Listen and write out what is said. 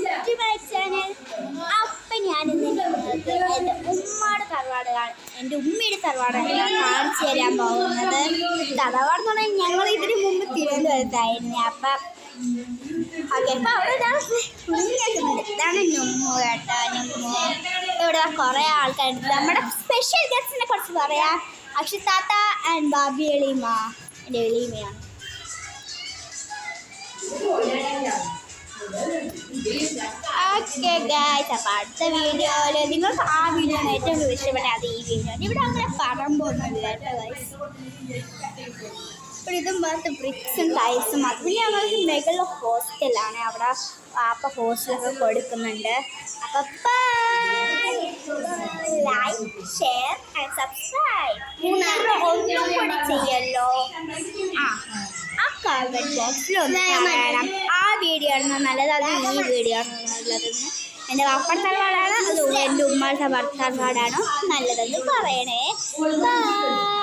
back to my channel. അപ്പം ഞാനിന്ന് നിങ്ങൾക്ക് എൻ്റെ ഉമ്മയുടെ തറവാടാണ്, എൻ്റെ ഉമ്മയുടെ തറവാടാണ് ഞാൻ കാണിച്ചു തരാൻ പോകുന്നത്. തറവാടെന്ന് പറഞ്ഞാൽ ഞങ്ങൾ ഇതിന് മുമ്പ് തിരുവനന്തപുരത്തായിരുന്നു. അപ്പം ഓക്കെ, അപ്പം അവിടെ കേൾക്കുന്നുണ്ട്. ഇതാണ് നുമ്മു കേട്ടോ, നുമ്മു. ഇവിടെ കുറേ ആൾക്കാരുണ്ട്. നമ്മുടെ സ്പെഷ്യൽ ഗസ്റ്റിനെ കുറിച്ച് പറയാം. അക്ഷിതാത്ത ആൻഡ് ബാബി എളീമ, എൻ്റെ എളീമയാണ്. ഓക്കെ ഗൈസ്, അപ്പം അടുത്ത വീഡിയോയിൽ നിങ്ങൾക്ക് ആ വീഡിയോ ഏറ്റവും കൂടുതൽ ഇഷ്ടപ്പെട്ടത് ഈ വീഡിയോ. ഇവിടെ അങ്ങനെ പറമ്പൊന്നുമില്ല കേട്ടോ ഗൈസ്. ഇപ്പോൾ ഇതും വേറെ ബ്രിക്സും ടൈൽസും മാത്രം. പിന്നെ ഞങ്ങൾക്ക് മെഗൾ ഹോസ്റ്റലാണ്, അവിടെ അപ്പം ഹോസ്റ്റലൊക്കെ കൊടുക്കുന്നുണ്ട്. അപ്പം ലൈക്ക്, ഷെയർ ആൻഡ് സബ്സ്ക്രൈബ് ഒന്നും കൂടി ചെയ്യല്ലോ. ആ കമൻറ്റ് ബോക്സിൽ ഒന്ന് പറയണം ആ വീഡിയോ ആണെന്ന് നല്ലത്, അത് ഈ വീഡിയോ ആണെന്ന് നല്ലതെന്ന്. എൻ്റെ വാപ്പ തറവാടാണ്, അതുപോലെ എൻ്റെ ഉമ്മയുടെ തറവാടാണോ നല്ലതെന്ന് പറയണേ. ബൈ.